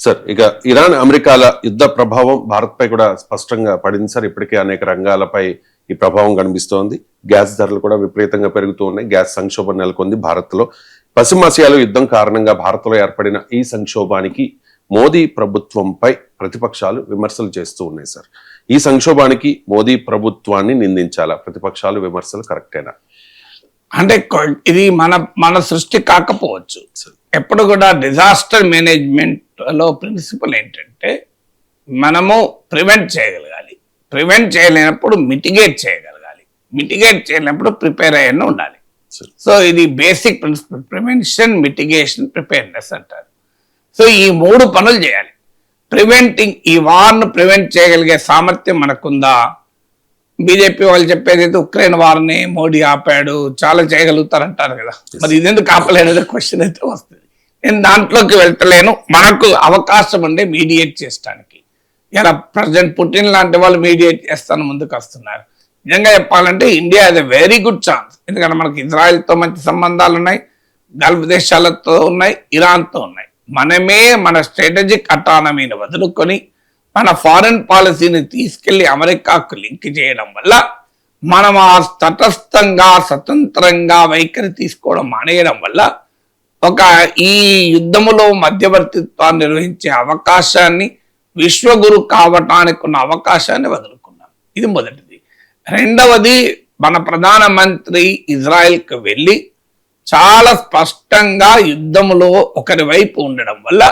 Sir, ఇక Iran అమెరికాల యుద్ధ ప్రభావం భారత్ పై కూడా స్పష్టంగా పడింది సార్. ఇప్పటికే అనేక రంగాలపై ఈ ప్రభావం కనిపిస్తోంది. గ్యాస్ ధరలు కూడా విపరీతంగా పెరుగుతూ ఉన్నాయి. గ్యాస్ సంక్షోభం నెలకొంది భారత్ లో. పశ్చిమాసియాలో యుద్ధం కారణంగా భారత్ లో ఏర్పడిన ఈ సంక్షోభానికి మోదీ ప్రభుత్వంపై ప్రతిపక్షాలు విమర్శలు చేస్తూ ఉన్నాయి సార్. ఈ సంక్షోభానికి మోదీ ప్రభుత్వాన్ని నిందించాలా? ప్రతిపక్షాలు విమర్శలు కరెక్టేనా? అంటే ఇది మన సృష్టి కాకపోవచ్చు. ఎప్పుడు కూడా డిజాస్టర్ మేనేజ్మెంట్ లో ప్రిన్సిపల్ ఏంటంటే మనము ప్రివెంట్ చేయగలగాలి, ప్రివెంట్ చేయలేనప్పుడు మిటిగేట్ చేయగలగాలి, మిటిగేట్ చేయలేనప్పుడు ప్రిపేర్ అయ్యే ఉండాలి. సో ఇది basic principle, prevention, mitigation, preparedness అంటారు. సో ఈ మూడు పనులు చేయాలి. ప్రివెంటింగ్, ఈ వార్ను ప్రివెంట్ చేయగలిగే సామర్థ్యం మనకుందా? బీజేపీ వాళ్ళు చెప్పేది అయితే ఉక్రెయిన్ వార్ని మోడీ ఆపాడు, చాలా చేయగలుగుతారంటారు కదా. మరి ఇదెందుకు ఆపలేనిదే క్వశ్చన్ అయితే వస్తుంది. నేను దాంట్లోకి వెళ్తలేను. మనకు అవకాశం ఉండే మీడియేట్ చేయడానికి. ఇలా ప్రెసిడెంట్ పుటిన్ లాంటి వాళ్ళు మీడియేట్ చేస్తాను ముందుకు వస్తున్నారు. నిజంగా చెప్పాలంటే India is a very good chance. ఎందుకంటే మనకి ఇజ్రాయెల్తో మంచి సంబంధాలు ఉన్నాయి, గల్ఫ్ దేశాలతో ఉన్నాయి, ఇరాన్తో ఉన్నాయి. మనమే మన స్ట్రాటజిక్ అటానమీని వదులుకొని మన ఫారెన్ పాలసీని తీసుకెళ్లి అమెరికాకు లింక్ చేయడం వల్ల మనం ఆ తటస్థంగా స్వతంత్రంగా వైఖరి తీసుకోవడం మానేయడం వల్ల ఈ యుద్ధములో మధ్యవర్తిత్వాన్ని నిర్వహించే అవకాశాన్ని, విశ్వగురు కావటానికి ఉన్న అవకాశాన్ని వదులుకున్నాం. ఇది మొదటిది. రెండవది, మన ప్రధానమంత్రి ఇజ్రాయెల్కి వెళ్ళి చాలా స్పష్టంగా యుద్ధములో ఒకరి వైపు ఉండడం వల్ల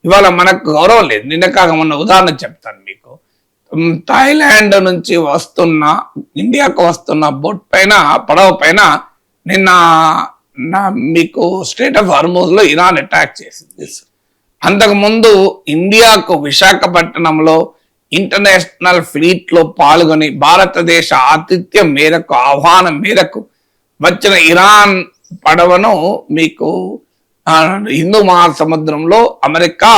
ఇవాళ మనకు గౌరవం లేదు. నిన్న కాక మొన్న ఉదాహరణ చెప్తాను మీకు. థాయిలాండ్ నుంచి ఇండియాకు వస్తున్న బోట్ పైన, పడవ పైన నిన్న మీకు స్ట్రెయిట్ ఆఫ్ హార్మూజ్ లో ఇరాన్ అటాక్ చేసింది. అంతకుముందు ఇండియాకు విశాఖపట్నంలో ఇంటర్నేషనల్ ఫ్లీట్ లో పాల్గొని భారతదేశ ఆతిథ్యం మేరకు, ఆహ్వానం మేరకు వచ్చిన ఇరాన్ పడవను మీకు హిందూ మహాసముద్రంలో అమెరికా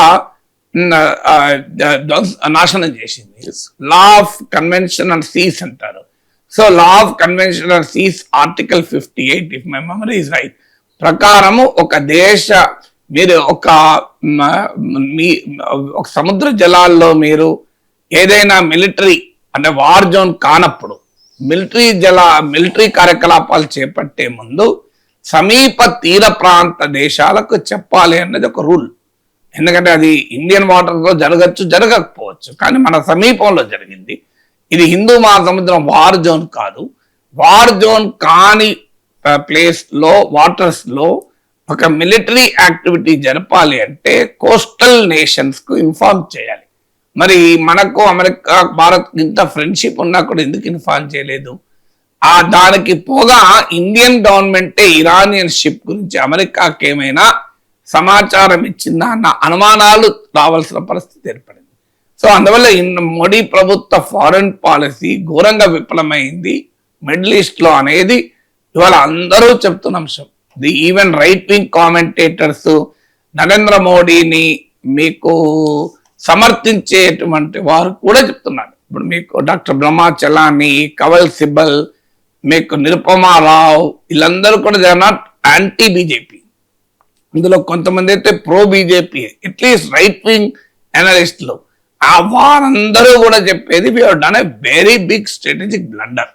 నాశనం చేసింది. Law of convention and seas అంటారు. So law of convention and seas article 58 if my memory is right ప్రకారము మీరు ఒక సముద్ర జలాల్లో మీరు ఏదైనా మిలిటరీ అంటే వార్ జోన్ కానప్పుడు మిలిటరీ కార్యకలాపాలు చేపట్టే ముందు సమీప తీర ప్రాంత దేశాలకు చెప్పాలి అన్నది ఒక రూల్. ఎందుకంటే అది ఇండియన్ వాటర్లో జరగచ్చు, జరగకపోవచ్చు, కానీ మన సమీపంలో జరిగింది. ఇది హిందూ మహాసముద్రం వార్ జోన్ కాదు. వార్ జోన్ కాని ప్లేస్ లో, వాటర్స్ లో ఒక మిలిటరీ యాక్టివిటీ జరపాలి అంటే కోస్టల్ నేషన్స్ కు ఇన్ఫార్మ్ చేయాలి. మరి మనకు అమెరికా, భారత్ ఇంత ఫ్రెండ్షిప్ ఉన్నా కూడా ఎందుకు ఇన్ఫార్మ్ చేయలేదు? దానికి పోగా ఇండియన్ గవర్నమెంటే ఇరానియన్ షిప్ గురించి అమెరికాకి ఏమైనా సమాచారం ఇచ్చిందా అన్న అనుమానాలు రావాల్సిన పరిస్థితి ఏర్పడింది. సో అందువల్ల మోడీ ప్రభుత్వ ఫారెన్ పాలసీ ఘోరంగా విఫలమైంది మిడిల్ ఈస్ట్ లో అనేది ఇవాళ అందరూ చెప్తున్న అంశం. Even right wing commentators Narendra మోడీని మీకు సమర్థించేటువంటి వారు కూడా చెప్తున్నారు. ఇప్పుడు మీకు డాక్టర్ బ్రహ్మా చలాని, కవల్ సిబల్, మీకు నిరుపమా రావు, వీళ్ళందరూ కూడా they are not anti BJP. ఇందులో కొంతమంది అయితే pro BJP, at least right wing అనలిస్టులు, వారందరూ కూడా చెప్పేది we have done a very big strategic blunder.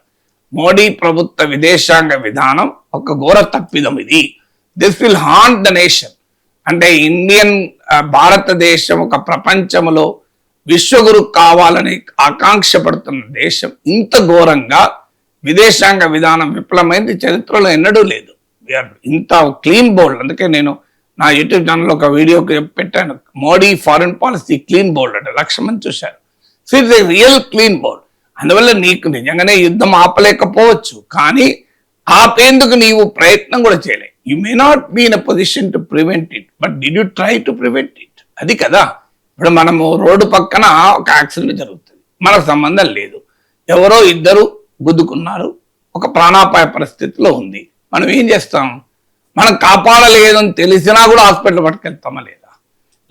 Modi ప్రభుత్వ విదేశాంగ విధానం ఒక ఘోర తప్పిదం. This will haunt the nation. అంటే భారతదేశం ఒక ప్రపంచంలో విశ్వగురు కావాలని ఆకాంక్ష పడుతున్న దేశం ఇంత ఘోరంగా విదేశాంగ విధానం విఫలమైంది చరిత్రలో ఎన్నడూ లేదు. ఇంత క్లీన్ బోల్డ్. అందుకే నేను నా యూట్యూబ్ ఛానల్లో ఒక వీడియో పెట్టాను, Modi foreign policy clean bold అంటే 1,00,000 మంది చూశారు. So it's a real clean bold. అందువల్ల నీకు నిజంగానే యుద్ధం ఆపలేకపోవచ్చు, కానీ ఆపేందుకు నీవు ప్రయత్నం కూడా చేయలే. You may not be in a position to prevent it, but did you try to prevent it? అది కదా. ఇప్పుడు మనము రోడ్డు పక్కన ఒక యాక్సిడెంట్ జరుగుతుంది, మనకు సంబంధం లేదు, ఎవరో ఇద్దరు గుద్దుకున్నారు, ఒక ప్రాణాపాయ పరిస్థితిలో ఉంది. మనం ఏం చేస్తాం? మనం కాపాడలేదని తెలిసినా కూడా హాస్పిటల్ పట్టుకెళ్తామా లేదా?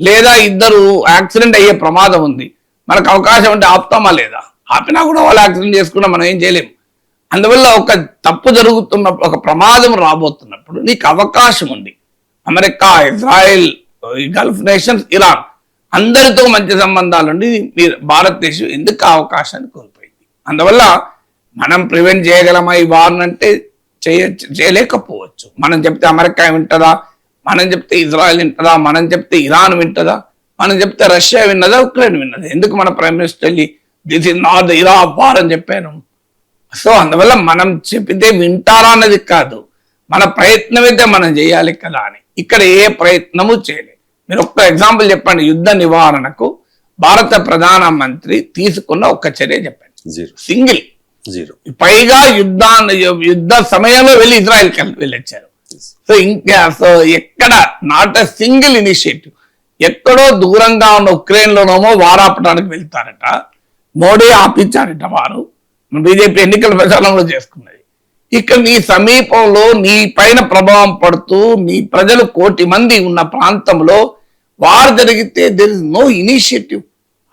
లేదా ఇద్దరు యాక్సిడెంట్ అయ్యే ప్రమాదం ఉంది, మనకు అవకాశం ఉంటే ఆపుతామా లేదా? ఆపినా కూడా వాళ్ళు యాక్సిడెంట్ చేసుకున్నా మనం ఏం చేయలేము. అందువల్ల ఒక తప్పు జరుగుతున్నప్పుడు, ఒక ప్రమాదం రాబోతున్నప్పుడు నీకు అవకాశం ఉంది. America, Israel, Gulf nations, Iran అందరితో మంచి సంబంధాలు ఉండి మీరు భారతదేశం ఎందుకు ఆ అవకాశాన్ని కోల్పోయింది? అందువల్ల మనం ప్రివెంట్ చేయగలమా ఈ వార్ని అంటే చేయలేకపోవచ్చు. మనం చెప్తే అమెరికా వింటదా, మనం చెప్తే ఇజ్రాయెల్ వింటదా, మనం చెప్తే ఇరాన్ వింటదా, మనం చెప్తే రష్యా విన్నదా, ఉక్రెయిన్ విన్నదా? ఎందుకు మన ప్రైమ్ మినిస్టర్ వెళ్ళి this is not the Ira of war అని చెప్పాను? సో అందువల్ల మనం చెప్పితే వింటారా అన్నది కాదు, మన ప్రయత్నం అయితే మనం చేయాలి కదా అని. ఇక్కడ ఏ ప్రయత్నము చేయలేదు. మీరు ఒక్క ఎగ్జాంపుల్ చెప్పండి, యుద్ధ నివారణకు భారత ప్రధానమంత్రి తీసుకున్న ఒక్క చర్య చెప్పండి. సింగిల్. పైగా యుద్ధ సమయంలో వెళ్ళి ఇజ్రాయెల్కి వెళ్ళొచ్చారు. సో ఎక్కడ నాట్ ఎ సింగిల్ ఇనిషియేటివ్. ఎక్కడో దూరంగా ఉన్న ఉక్రెయిన్ లోనేమో వారాపడానికి వెళ్తారట, మోడీ ఆపించారట. వారు బీజేపీ ఎన్నికల ప్రచారంలో చేసుకున్నది. ఇక్కడ నీ సమీపంలో నీ పైన ప్రభావం పడుతూ నీ ప్రజలు 1 కోటి మంది ఉన్న ప్రాంతంలో వారు జరిగితే దెర్ ఇస్ నో ఇనిషియేటివ్.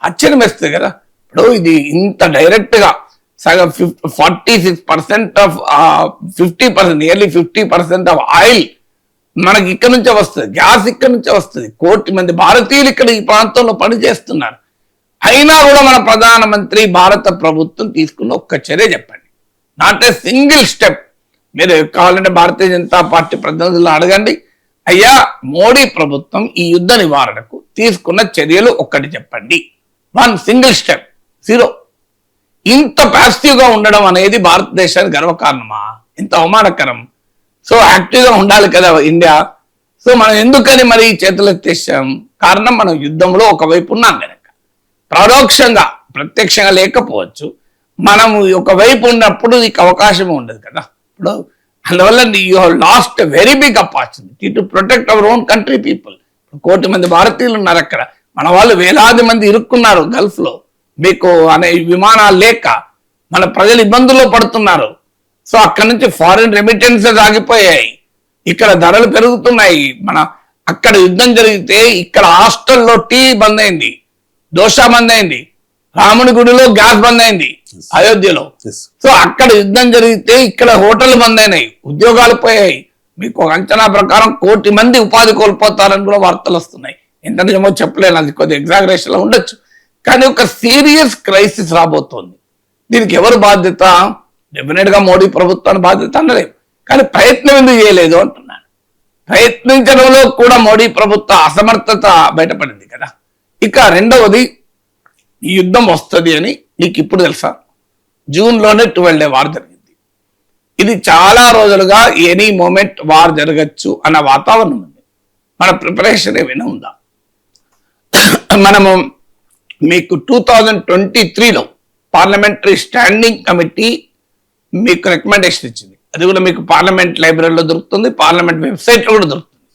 ఆశ్చర్యం వేస్తుంది కదా. ఇప్పుడు ఇది ఇంత డైరెక్ట్ గా సగం 46% ఆఫ్ 50%, నియర్లీ 50% ఆఫ్ ఆయిల్ మనకి ఇక్కడ నుంచే వస్తుంది, గ్యాస్ ఇక్కడ నుంచే వస్తుంది. 1 కోటి మంది భారతీయులు ఇక్కడ ఈ ప్రాంతంలో పనిచేస్తున్నారు. అయినా కూడా మన ప్రధానమంత్రి భారత ప్రభుత్వం తీసుకున్న ఒక్క చర్య చెప్పండి. Not a single step. మీరు కావాలంటే భారతీయ జనతా పార్టీ ప్రతినిధులను అడగండి, అయ్యా మోడీ ప్రభుత్వం ఈ యుద్ధ నివారణకు తీసుకున్న చర్యలు ఒక్కటి చెప్పండి. 1 సింగిల్ స్టెప్, 0. ఇంత పాజిటివ్ గా ఉండడం అనేది భారతదేశానికి గర్వకారణమా? ఇంత అవమానకరం. సో యాక్టివ్ గా ఉండాలి కదా ఇండియా. సో మనం ఎందుకని మరి చేతులు ఎత్తేసాం? కారణం మనం యుద్ధంలో ఒకవైపు ఉన్నాం కనుక. పరోక్షంగా ప్రత్యక్షంగా లేకపోవచ్చు, మనం ఒకవైపు ఉన్నప్పుడు నీకు అవకాశం ఉండదు కదా. ఇప్పుడు అందువల్ల you have lost very big opportunity to protect our own country people. 1 కోటి మంది భారతీయులు ఉన్నారు అక్కడ. మన వాళ్ళు వేలాది మంది ఇరుక్కున్నారు గల్ఫ్ లో. మీకు అనే విమానాలు లేక మన ప్రజలు ఇబ్బందుల్లో పడుతున్నారు. సో అక్కడ నుంచి ఫారిన్ రెమిటెన్సెస్ ఆగిపోయాయి, ఇక్కడ ధరలు పెరుగుతున్నాయి. అక్కడ యుద్ధం జరిగితే ఇక్కడ హాస్టల్లో టీ బంద్ అయింది, దోశ బంద్ అయింది, రాముని గుడిలో గ్యాస్ బంద్ అయింది అయోధ్యలో. సో అక్కడ యుద్ధం జరిగితే ఇక్కడ హోటల్ బంద్ అయినాయి, ఉద్యోగాలు పోయాయి. మీకు ఒక అంచనా ప్రకారం 1 కోటి మంది ఉపాధి కోల్పోతారని కూడా వార్తలు వస్తున్నాయి. ఎంత నిజమో చెప్పలేను, అది కొద్ది ఎగ్జాగరేషన్ లో ఉండొచ్చు. కానీ ఒక సీరియస్ క్రైసిస్ రాబోతోంది. దీనికి ఎవరు బాధ్యత? డెఫినెట్ గా మోడీ ప్రభుత్వాన్ని బాధ్యత అనలేము, కానీ ప్రయత్నం ఎందుకు చేయలేదు అంటున్నాను. ప్రయత్నించడంలో కూడా మోడీ ప్రభుత్వ అసమర్థత బయటపడింది కదా. ఇక రెండవది, ఈ యుద్ధం వస్తుంది అని నీకు ఇప్పుడు తెలుసా? జూన్లోనే 12 డే వార్ జరిగింది. ఇది చాలా రోజులుగా ఎనీ మూమెంట్ వార్ జరగచ్చు అన్న వాతావరణం ఉంది. మన ప్రిపరేషన్ ఏమైనా ఉందా? మనము మీకు 2023లో పార్లమెంటరీ స్టాండింగ్ కమిటీ మీకు రికమెండేషన్ ఇచ్చింది. అది కూడా మీకు పార్లమెంట్ లైబ్రరీలో దొరుకుతుంది, పార్లమెంట్ వెబ్సైట్లో కూడా దొరుకుతుంది.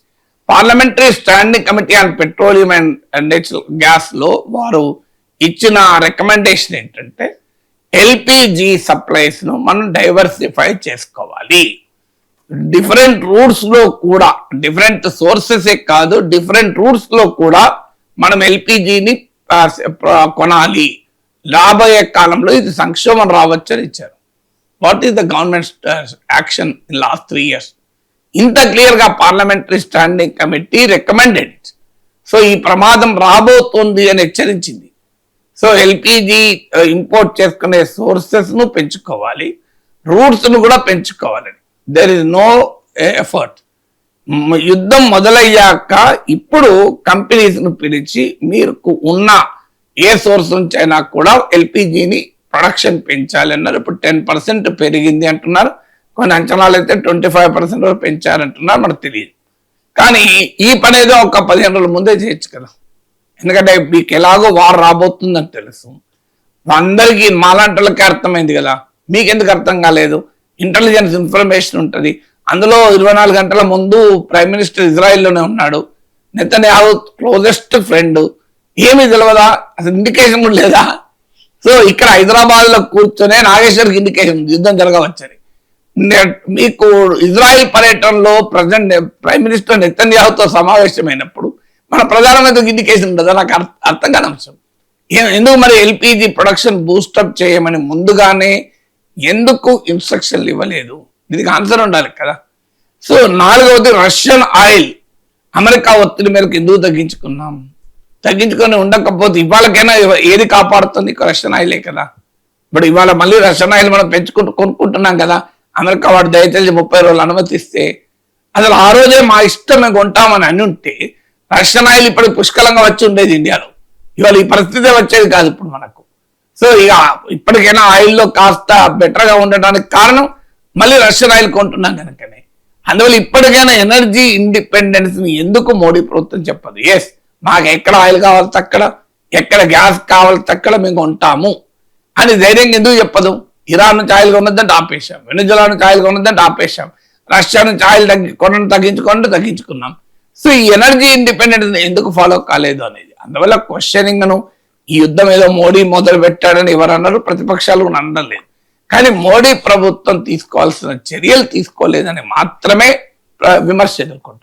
Parliamentary standing committee on petroleum and natural gas లో వారు ఇచ్చిన రికమెండేషన్ ఏంటంటే ఎల్పిజి సప్లైస్ ను మనం డైవర్సిఫై చేసుకోవాలి. డిఫరెంట్ రూట్స్ లో కూడా, డిఫరెంట్ సోర్సెస్ కాదు, డిఫరెంట్ రూట్స్ లో కూడా మనం ఎల్పిజిని కొనాలి. రాబోయే కాలంలో ఇది సంక్షోభం రావచ్చని ఇచ్చారు. What is the government action in last 3 years? ఇంత క్లియర్ గా parliamentary standing committee recommended. So ఈ ప్రమాదం రాబోతోంది అని హెచ్చరించింది. సో ఎల్పిజి ఇంపోర్ట్ చేసుకునే సోర్సెస్ ను పెంచుకోవాలి, రూట్స్ ను కూడా పెంచుకోవాలని. There is no effort. యుద్ధం మొదలయ్యాక ఇప్పుడు కంపెనీస్ ను పిలిచి మీరు ఉన్న ఏ సోర్స్ నుంచి అయినా కూడా ఎల్పిజిని ప్రొడక్షన్ పెంచాలి అన్నారు. ఇప్పుడు 10% పెరిగింది అంటున్నారు, కొన్ని అంచనాలు అయితే 25% వరకు పెంచారంటున్నారు, మనకు తెలియదు. కానీ ఈ పని ఏదో ఒక 15 రోజుల ముందే చేయొచ్చు కదా. ఎందుకంటే మీకు ఎలాగో వార్ రాబోతుందని తెలుసు, అందరికీ మాలాంటలకే అర్థమైంది కదా. మీకు ఎందుకు అర్థం కాలేదు? ఇంటెలిజెన్స్ ఇన్ఫర్మేషన్ ఉంటుంది. అందులో 24 గంటల ముందు ప్రైమ్ మినిస్టర్ ఇజ్రాయెల్లోనే ఉన్నాడు, నెతన్యాహు క్లోజెస్ట్ ఫ్రెండ్. ఏమీ తెలియదా? అసలు ఇండికేషన్ కూడా లేదా? సో ఇక్కడ హైదరాబాద్ లో కూర్చొనే నాగేశ్వర్కి ఇండికేషన్ యుద్ధం జరగవచ్చని. మీకు ఇజ్రాయెల్ పర్యటనలో ప్రెసిడెంట్ ప్రైమ్ మినిస్టర్ నెతన్యాహుతో సమావేశమైనప్పుడు మన ప్రధానమంత్రికి ఇండికేషన్ ఉండదా? నాకు అర్థం కాని అంశం. ఎందుకు మరి ఎల్పిజి ప్రొడక్షన్ బూస్టప్ చేయమని ముందుగానే ఎందుకు ఇన్స్ట్రక్షన్లు ఇవ్వలేదు? దీనికి ఆన్సర్ ఉండాలి కదా. సో 4వది, రష్యన్ ఆయిల్ అమెరికా ఒత్తిడి మేరకు ఎందుకు తగ్గించుకున్నాం? తగ్గించుకొని ఉండకపోతే ఇవాళకైనా ఏది కాపాడుతుంది? రష్యన్ ఆయిలే కదా. ఇప్పుడు ఇవాళ మళ్ళీ రష్యన్ ఆయిల్ మనం కొనుక్కుంటున్నాం కదా. అమెరికా వాడు దయచేసి 30 రోజులు అనుమతిస్తే అసలు ఆ రోజే మా ఇష్టం మేము కొంటామని అని ఉంటే రష్యన్ ఆయిల్ ఇప్పుడు పుష్కలంగా వచ్చి ఉండేది ఇండియాలో. ఇవాళ ఈ పరిస్థితే వచ్చేది కాదు ఇప్పుడు మనకు. సో ఇక ఇప్పటికైనా ఆయిల్లో కాస్త బెటర్గా ఉండడానికి కారణం మళ్ళీ రష్యన్ ఆయిల్ కొంటున్నాం కనుకనే. అందువల్ల ఇప్పటికైనా ఎనర్జీ ఇండిపెండెన్స్ ని ఎందుకు మోడీ ప్రభుత్వం చెప్పదు? ఎస్, మాకు ఎక్కడ ఆయిల్ కావాల్సి అక్కడ, ఎక్కడ గ్యాస్ కావాల్సి అక్కడ మేము కొంటాము అని ధైర్యంగా ఎందుకు చెప్పదు? ఇరాన్ నుంచి ఆయిల్ కొన్నదంటే ఆపేశాం, వెనిజులా నుంచి ఆయిల్ కొన్నదంటే ఆపేశాం, రష్యా నుంచి ఆయిల్ తగ్గించుకున్నాం. సో ఈ ఎనర్జీ ఇండిపెండెన్స్ ఎందుకు ఫాలో కాలేదు అనేది. అందువల్ల క్వశ్చనింగ్ ను ఈ యుద్ధం ఏదో మోడీ మొదలు పెట్టాడని ఎవరన్నారు, ప్రతిపక్షాలు అనడం లేదు. కానీ మోడీ ప్రభుత్వం తీసుకోవాల్సిన చర్యలు తీసుకోలేదని మాత్రమే విమర్శ ఎదుర్కొంటారు.